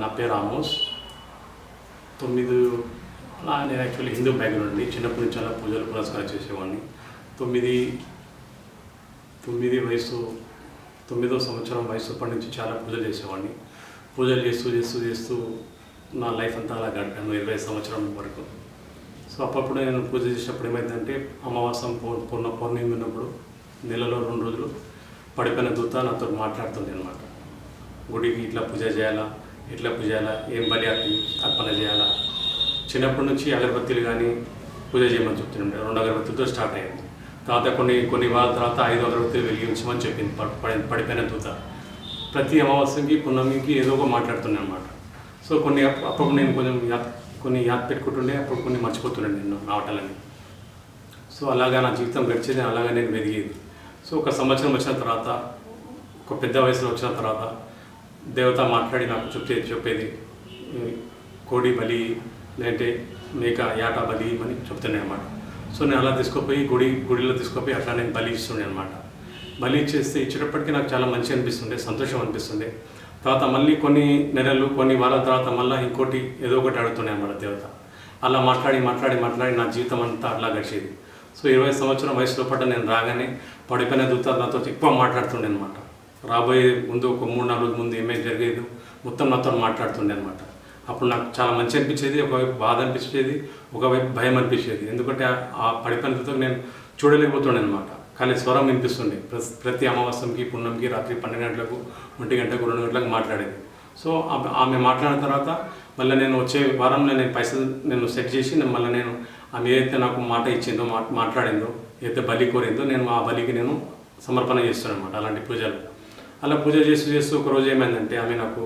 నా పేరు ఆమోస్. 9 నేను యాక్చువల్లీ హిందూ బ్యాక్గ్రౌండ్ అండి. చిన్నప్పటి నుంచి అలా పూజలు పురస్కారం చేసేవాడిని. 9వ సంవత్సరం వయసుప్పటి నుంచి చాలా పూజలు చేసేవాడిని. పూజలు చేస్తూ నా లైఫ్ అంతా అలా గడిపాను 20 సంవత్సరం వరకు. సో అప్పుడప్పుడు నేను పూజ చేసేటప్పుడు ఏమైందంటే అమావాస్యం పౌర్ణమి ఉన్నప్పుడు నెలలో 2 రోజులు పడిపోయిన దూత నాతో మాట్లాడుతుంది అనమాట. గుడికి ఇట్లా పూజ చేయాలా, ఏం బలి అర్పణ చేయాలా. చిన్నప్పటి నుంచి అగరబత్తీలు కానీ పూజ చేయమని చెప్తుండే. 2 అగరబత్తీలతో స్టార్ట్ అయ్యింది. తర్వాత కొన్ని వారాల తర్వాత 5 అగరబత్తీలు వెలిగించమని చెప్పింది పడిపోయిన దూత. ప్రతి అమావాస్యకి పున్నమికి ఏదో ఒక మాట్లాడుతున్నాను అనమాట. సో అప్పుడు నేను కొన్ని యాద్ పెట్టుకుంటుండే, అప్పుడు కొన్ని మర్చిపోతుండే నేను నావటాలని. సో అలాగా నా జీవితం గడిచేది, అలాగా నేను వెదిగేది. సో ఒక సంవత్సరం వచ్చిన తర్వాత, ఒక పెద్ద వయసులో వచ్చిన తర్వాత దేవత మాట్లాడి నాకు చెప్పేది కోడి బలి లేదంటే మేక యాట బలి అని చెప్తుండే అనమాట. సో నేను అలా తీసుకుపోయి గుడిలో తీసుకుపోయి అట్లా నేను బలి ఇస్తుండే అనమాట. బలి ఇచ్చేటప్పటికీ నాకు చాలా మంచి అనిపిస్తుండే, సంతోషం అనిపిస్తుండే. తర్వాత మళ్ళీ కొన్ని నెలలు కొన్ని వారాల తర్వాత మళ్ళీ ఇంకోటి ఏదో ఒకటి అడుగుతుండే అన్నమాట దేవత. అలా మాట్లాడి నా జీవితం అంతా అట్లా గడిచేది. సో 20 సంవత్సరం వయసులో పట్ల నేను రాగానే పడిపోయిన దూత నాతో ఎక్కువ మాట్లాడుతుండే అనమాట. రాబోయే ముందు ఒక 3-4 రోజుల ముందు ఏమేమి జరిగేది మొత్తం నాతో మాట్లాడుతుండే అనమాట. అప్పుడు నాకు చాలా మంచి అనిపించేది, ఒకవైపు బాధ అనిపించేది, ఒకవైపు భయం అనిపించేది. ఎందుకంటే ఆ పడిపోయిన దూతకు నేను చూడలేకపోతుండే అనమాట. కానీ స్వరం వినిపిస్తుండే. ప్రతి అమావాస్యంకి పుణ్యంకి రాత్రి 12 గంటలకు 1 గంటలకు 2 గంటలకు మాట్లాడేది. సో ఆమె మాట్లాడిన తర్వాత మళ్ళీ నేను వచ్చే వారంలో నేను పైసలు సెట్ చేసి మళ్ళీ నేను ఆమె ఏదైతే నాకు మాట ఇచ్చిందో మాట్లాడిందో ఏదైతే బలి కోరిందో నేను ఆ బలికి నేను సమర్పణ చేస్తున్నాను అనమాట. అలాంటి పూజలు అలా పూజ చేస్తూ ఒకరోజు ఏమైందంటే ఆమె నాకు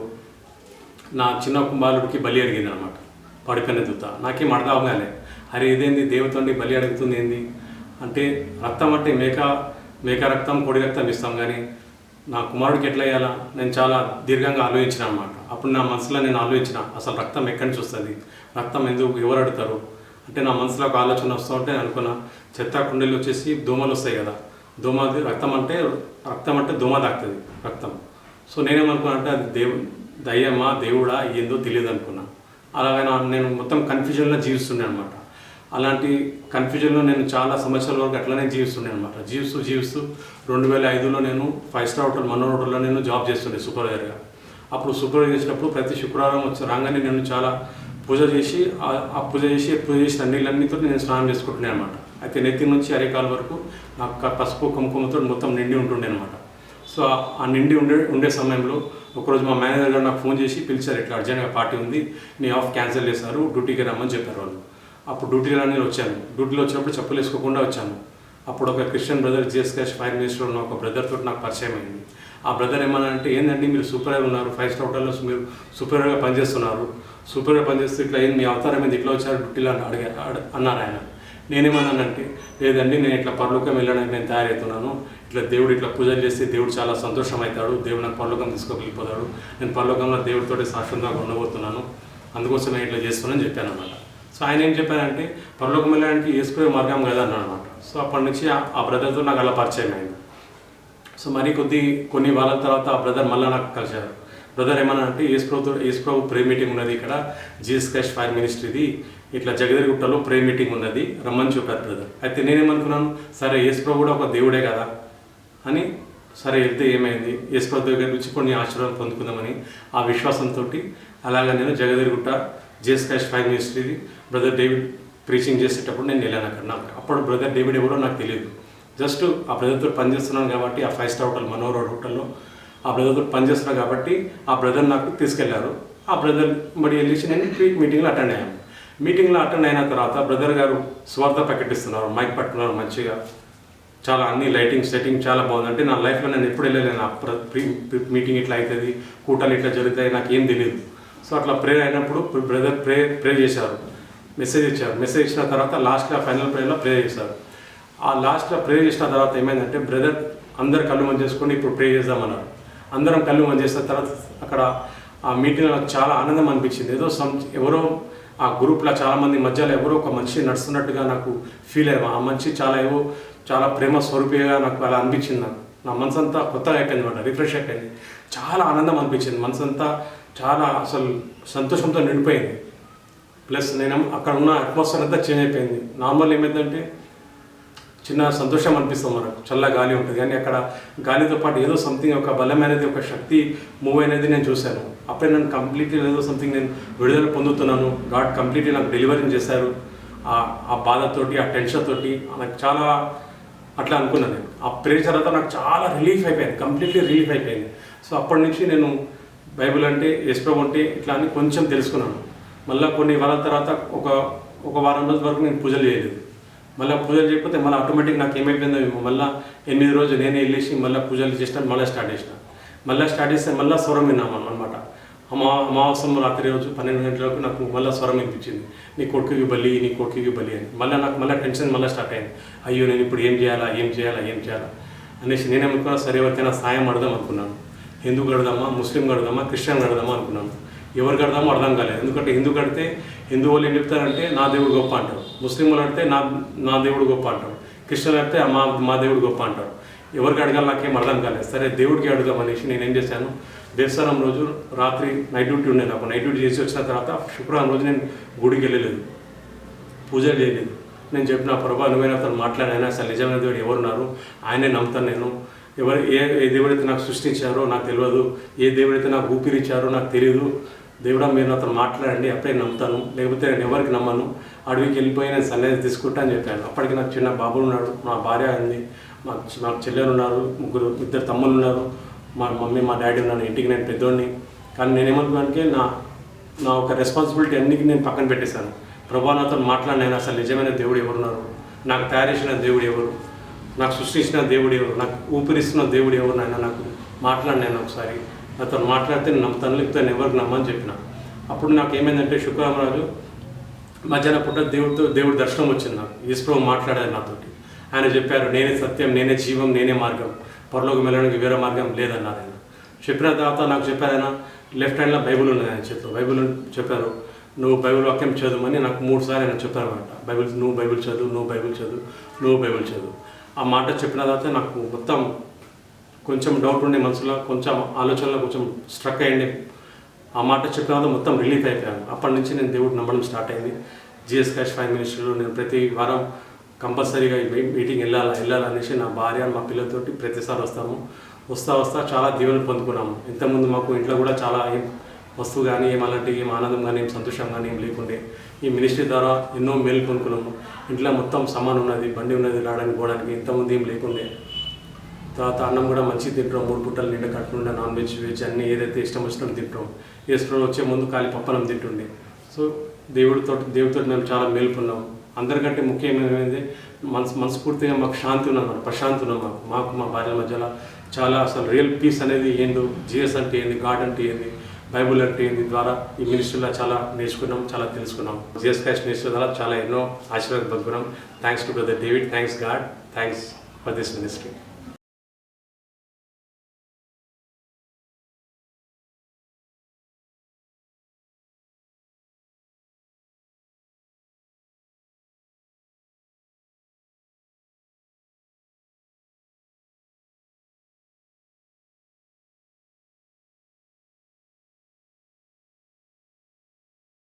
నా చిన్న కుమారుడికి బలి అడిగింది అనమాట. పడిపోయిన దూత నాకేం అర్థం కాలే. అరే ఇదేంది దేవతండి బలి అడుగుతుంది ఏంది అంటే, రక్తం అంటే మేక రక్తం కోడి రక్తం ఇస్తాం, కానీ నా కుమారుడికి ఎట్లా వేయాలా నేను చాలా దీర్ఘంగా ఆలోచించిన అనమాట. అప్పుడు నా మనసులో నేను ఆలోచించిన అసలు రక్తం ఎక్కడి నుంచి వస్తుంది, రక్తం ఎవరు అడుగుతారు అంటే నా మనసులో ఒక ఆలోచన వస్తూ ఉంటే అనుకున్న చెత్త కుండీలు వచ్చేసి దోమలు వస్తాయి కదా, రక్తం అంటే దోమ తాకుతుంది రక్తం. సో నేనేమనుకున్నా అంటే అది దయ్యమా దేవుడా ఏందో తెలియదు అనుకున్నా. అలాగే నేను మొత్తం కన్ఫ్యూజన్లో జీవిస్తుండే అనమాట. అలాంటి కన్ఫ్యూజన్లో నేను చాలా సంవత్సరాల వరకు అట్లనే జీవిస్తుండే అనమాట. జీవిస్తూ 2005లో నేను 5 స్టార్ హోటల్ మనోహర్ హోటల్లో నేను జాబ్ చేస్తుండే సూపర్వైజర్గా. అప్పుడు సూపర్వైజర్ చేసినప్పుడు ప్రతి శుక్రవారం రాగానే నేను చాలా పూజ చేసి చేసిన నీళ్ళన్నితో నేను స్నానం చేసుకుంటుండే అనమాట. అయితే నెత్తి నుంచి అరికాల వరకు నాకు పసుపు కుంకుమతో మొత్తం నిండి ఉంటుండే అనమాట. సో ఆ నిండి ఉండే సమయంలో ఒకరోజు మా మేనేజర్ గారు నాకు ఫోన్ చేసి పిలిచారు, ఇట్లా అర్జెంట్గా పార్టీ ఉంది, మీ ఆఫ్ క్యాన్సిల్ చేశారు, డ్యూటీకి రమ్మని చెప్పారు వాళ్ళు. అప్పుడు డ్యూటీలో నేను వచ్చాను. డ్యూటీలో వచ్చినప్పుడు చెప్పులు వేసుకోకుండా వచ్చాను. అప్పుడు ఒక క్రిస్టియన్ బ్రదర్ జిఎస్ క్యాష్ ఫైర్ మినిస్టర్ ఉన్న ఒక బ్రదర్ తోటి నాకు పరిచయం అయింది. ఆ బ్రదర్ ఏమన్నా అంటే, ఏంటంటే మీరు సూపర్వైజర్ ఉన్నారు, 5 స్టార్ హోటల్లో మీరు సూపర్వైజర్గా పనిచేస్తూ ఇట్లా మీ అవతారం మీద ఇట్లా వచ్చారు డ్యూటీలో అన్నారు ఆయన. నేనేమన్నానంటే, లేదండి నేను ఇట్లా పరలోకం వెళ్ళడానికి నేను తయారవుతున్నాను, ఇట్లా దేవుడు ఇట్లా పూజలు చేస్తే దేవుడు చాలా సంతోషం అవుతాడు, దేవుడు నాకు పరలోకం తీసుకెళ్ళిపోతాడు, నేను పరలోకంలో దేవుడితోటి శాశ్వతంగా ఉండబోతున్నాను, అందుకోసం నేను ఇట్లా చేస్తున్నానని చెప్పాను అనమాట. సో ఆయన ఏం చెప్పారంటే, పరలోకం వెళ్ళడానికి యేసుప్రభు మార్గం కదా అన్నాడు అనమాట. సో అప్పటి నుంచి ఆ బ్రదర్తో నాకు అలా పరిచయం అయింది. సో మరి కొన్ని వారాల తర్వాత ఆ బ్రదర్ మళ్ళీ నాకు కలిశారు. బ్రదర్ ఏమన్నా అంటే, యేసుప్రభు ప్రే మీటింగ్ ఉన్నది ఇక్కడ జీసస్ క్రైస్ట్ ఫైర్ మినిస్ట్రీది, ఇట్లా జగదగిరిగుట్టలో ప్రే మీటింగ్ ఉన్నది, రమ్మని చెప్పారు బ్రదర్. అయితే నేనేమనుకున్నాను, సరే యేసుప్రభు కూడా ఒక దేవుడే కదా అని, సరే వెళ్తే ఏమైంది, యేసుప్రభు దగ్గర నుంచి కొన్ని ఆశీర్వాదం పొందుకుందామని ఆ విశ్వాసంతో అలాగా నేను జగదగిరిగుట్ట జీసస్ క్రైస్ట్ ఫైర్ మినిస్ట్రీది బ్రదర్ డేవిడ్ ప్రీచింగ్ చేసేటప్పుడు నేను వెళ్ళాను అక్కడ. నాకు అప్పుడు బ్రదర్ డేవిడ్ ఎవరో నాకు తెలియదు. జస్ట్ ఆ బ్రదర్తో పనిచేస్తున్నాను కాబట్టి, ఆ 5 స్టార్ హోటల్ మనోహర్ హోటల్లో ఆ బ్రదర్తో పనిచేస్తున్నాను కాబట్టి ఆ బ్రదర్ నాకు తీసుకెళ్లారు. ఆ బ్రదర్ మరి వెళ్ళేసి నేను మీటింగ్లో అటెండ్ అయ్యాను. మీటింగ్లో అటెండ్ అయిన తర్వాత బ్రదర్ గారు స్వార్థ ప్రకటిస్తున్నారు, మైక్ పట్టుకున్నారు మంచిగా, చాలా అన్ని లైటింగ్ సెట్టింగ్ చాలా బాగుంది. అంటే నా లైఫ్లో నేను ఎప్పుడు వెళ్ళలేను, మీటింగ్ ఇట్లా అవుతుంది, కూటాలు ఇట్లా జరుగుతాయి, నాకు ఏం తెలియదు. సో అట్లా ప్రేయర్ అయినప్పుడు బ్రదర్ ప్రే చేశారు, మెసేజ్ ఇచ్చిన తర్వాత లాస్ట్లో ఫైనల్ ప్రేయర్లో ప్రే చేశారు. ఆ లాస్ట్లో ప్రే చేసిన తర్వాత ఏమైందంటే, బ్రదర్ అందరు కళ్ళు మంది చేసుకొని ఇప్పుడు ప్రే చేద్దామన్నారు. అందరం కళ్ళు మంది చేసిన తర్వాత అక్కడ ఆ మీటింగ్లో నాకు చాలా ఆనందం అనిపించింది. ఎవరో ఆ గ్రూప్లో చాలామంది మధ్యలో ఎవరో ఒక మనిషి నడుస్తున్నట్టుగా నాకు ఫీల్ అయ్యా. ఆ మనిషి చాలా ప్రేమ స్వరూపిగా నాకు అలా అనిపించింది నాకు. నా మనసు అంతా కొత్తగా అయిపోయింది అనమాట, రిఫ్రెష్ అయిపోయింది. చాలా ఆనందం అనిపించింది, మనసు అంతా చాలా అసలు సంతోషంతో నిండిపోయింది. ప్లస్ నేను అక్కడ ఉన్న అట్మాస్ఫియర్ అంతా చేంజ్ అయిపోయింది. నార్మల్ ఏమైందంటే చిన్న సంతోషం అనిపిస్తుంది మనకు, చల్ల గాలి ఉంటుంది, కానీ అక్కడ గాలితో పాటు ఏదో సంథింగ్ ఒక బలమైనది, ఒక శక్తి మూవ్ అనేది నేను చూశాను. అప్పుడే నేను కంప్లీట్లీ ఏదో సంథింగ్ నేను విడుదల పొందుతున్నాను, గాడ్ కంప్లీట్లీ నాకు డెలివరీ చేశారు. ఆ బాధతోటి, ఆ టెన్షన్ తోటి నాకు చాలా అట్లా అనుకున్నాను నేను. ఆ ప్రేయర్ తర్వాత నాకు చాలా రిలీఫ్ అయిపోయింది, కంప్లీట్లీ రిలీఫ్ అయిపోయింది. సో అప్పటి నుంచి నేను బైబిల్ అంటే, యేసు ప్రభువు అంటే ఇట్లా అని కొంచెం తెలుసుకున్నాను. మళ్ళీ కొన్ని వారాల తర్వాత ఒక వారం రోజుల వరకు నేను పూజలు చేయలేదు. మళ్ళీ పూజలు చేయకపోతే మళ్ళీ ఆటోమేటిక్ నాకు ఏమైపోయిందో మళ్ళీ 8 రోజులు నేనే వెళ్ళేసి మళ్ళీ పూజలు చేసిన, మళ్ళీ స్టార్ట్ చేస్తే మళ్ళీ స్వరం విన్నాము అనమాట. అమావాస్యం రాత్రి రోజు 12 గంటలకు నాకు మళ్ళీ స్వరం వినిపించింది, నీ కొడుకుకి బలి, నీ కొడుకుకి బలి అని. నాకు మళ్ళీ టెన్షన్ మళ్ళీ స్టార్ట్ అయింది. అయ్యో నేను ఇప్పుడు ఏం చేయాలా అనేసి నేనేమనుకున్నా, సరే ఎవరికైనా సాయం అడదాం అనుకున్నాను. హిందూ కడదామా, ముస్లిం కడదామా, క్రిస్టియన్ కడదామా అనుకున్నాను. ఎవరు కడదామో అర్థం కాలేదు. ఎందుకంటే హిందూ కడితే హిందూ వాళ్ళు ఏం చెప్తారంటే నా దేవుడు గొప్ప అంటారు, ముస్లిం వాళ్ళు అంటే నా దేవుడు గొప్ప అంటారు, క్రిస్టియన్ అంటే మా దేవుడు గొప్ప అంటారు. ఎవరికి అడగాలి నాకేం అర్థం కాలేదు. సరే దేవుడికి అడుగుదాం అనేసి నేను ఏం చేశాను, దేవస్థానం రోజు రాత్రి నైట్ డ్యూటీ ఉండేది నాకు. నైట్ డ్యూటీ చేసి వచ్చిన తర్వాత శుక్రవారం రోజు నేను గుడికి వెళ్ళలేదు, పూజలు చేయలేదు. నేను చెప్పిన, ప్రభా నువ్వైనా అతను మాట్లాడాను, అసలు నిజమైన దేవుడు ఎవరున్నారు, ఆయనే నమ్ముతాను నేను. ఏ దేవుడైతే నాకు సృష్టించారో నాకు తెలియదు, ఏ దేవుడైతే నాకు ఊపిరిచ్చారో నాకు తెలియదు, దేవుడా మీరు అతను మాట్లాడండి, అప్పుడే నమ్ముతాను, లేకపోతే నేను ఎవరికి నమ్మను. అడవికి వెళ్ళిపోయి నేను సన్యాసి తీసుకుంటా అని చెప్పాను. అప్పటికి నాకు చిన్న బాబులు ఉన్నాడు, మా భార్య ఉంది, నాకు చెల్లెలు ఉన్నారు, ఇద్దరు తమ్ముళ్ళు ఉన్నారు, మా మమ్మీ మా డాడీ ఉన్నాను, ఇంటికి నేను పెద్దోడిని. కానీ నేనేమనుకున్నానికి నా ఒక రెస్పాన్సిబిలిటీ అన్నికి నేను పక్కన పెట్టేశాను. ప్రభా నాతో మాట్లాడినాను, అసలు నిజమైన దేవుడు ఎవరున్నారు, నాకు తయారు చేసిన దేవుడు ఎవరు, నాకు సృష్టించిన దేవుడు ఎవరు, నాకు ఊపిరిస్తున్న దేవుడు ఎవరు, నాయన నాకు మాట్లాడినాను ఒకసారి, నాతో మాట్లాడితే నేను నమ్ముతాను, లేకపోతే నేను ఎవరికి నమ్మని చెప్పిన. అప్పుడు నాకు ఏమైందంటే శుక్రవారం రోజు మధ్యాహ్నం పూట దేవుడి దర్శనం వచ్చింది నాకు. యేసు ప్రభువు మాట్లాడారు నాతోటి. ఆయన చెప్పారు, నేనే సత్యం, నేనే జీవం, నేనే మార్గం, పరలోకం వెళ్ళడానికి వేరే మార్గం లేదన్నారు ఆయన. చెప్పిన తర్వాత నాకు చెప్పారు ఆయన, లెఫ్ట్ హ్యాండ్లో బైబుల్ ఉన్నది ఆయన చేతిలో. బైబుల్ చెప్పారు, నువ్వు బైబిల్ వాక్యం చదువుమని నాకు 3 సార్లు ఆయన చెప్పారు అనమాట. నువ్వు బైబిల్ చదువు. ఆ మాట చెప్పిన తర్వాత నాకు మొత్తం కొంచెం డౌట్ ఉండే మనసులో, కొంచెం ఆలోచనలో కొంచెం స్ట్రక్ అయ్యండి. ఆ మాట చెప్పిన తర్వాత మొత్తం రిలీఫ్ అయిపోయాను. అప్పటి నుంచి నేను దేవుడు నమ్మడం స్టార్ట్ అయింది. జీఎస్ క్యాష్ 5 మినిస్ట్రీలో నేను ప్రతి వారం కంపల్సరీగా మీటింగ్ వెళ్ళాలనేసి నా భార్య మా పిల్లలతోటి ప్రతిసారి వస్తా చాలా దీవెనలు పొందుకున్నాము. ఇంతకుముందు మాకు ఇంట్లో కూడా చాలా ఏం వస్తువు కానీ ఏం అలాంటి ఏం ఆనందం కానీ ఏం సంతోషం కానీ ఏం లేకుండే. ఈ మినిస్ట్రీ ద్వారా ఎన్నో మేలు పొందుకున్నాము. ఇంట్లో మొత్తం సామాన్ ఉన్నది, బండి ఉన్నది, రావడానికి పోవడానికి. ఇంతకుముందు ఏం లేకుండే. తర్వాత అన్నం కూడా మంచిగా తింటాం, 3 పూటలు నిండా కట్టుకుంటే నాన్ వెజ్ అన్నీ ఏదైతే ఇష్టం వచ్చినా తింటాం. యేసు వచ్చే ముందు ఖాళీ పప్పనం తింటుండే. సో దేవుడితో మేము చాలా మేలు పొందాము. అందరికంటే ముఖ్యమైనది మనస్ఫూర్తిగా మాకు శాంతి ఉన్నాం, ప్రశాంతి ఉన్నాం. మాకు మా భార్యల మధ్యలో చాలా అసలు రియల్ పీస్ అనేది ఏందో, జీఎస్ అంటే ఏంది, గాడ్ అంటే ఏంది, బైబుల్ అంటే ఏంది ద్వారా ఈ మినిస్ట్రీలో చాలా నేర్చుకున్నాం, చాలా తెలుసుకున్నాం. జీఎస్ క్రైస్ట్ మినిస్ట్రీ ద్వారా చాలా ఎన్నో ఆశీర్వాదం పొందుకున్నాం. Thanks to brother David, thanks God, thanks for this ministry.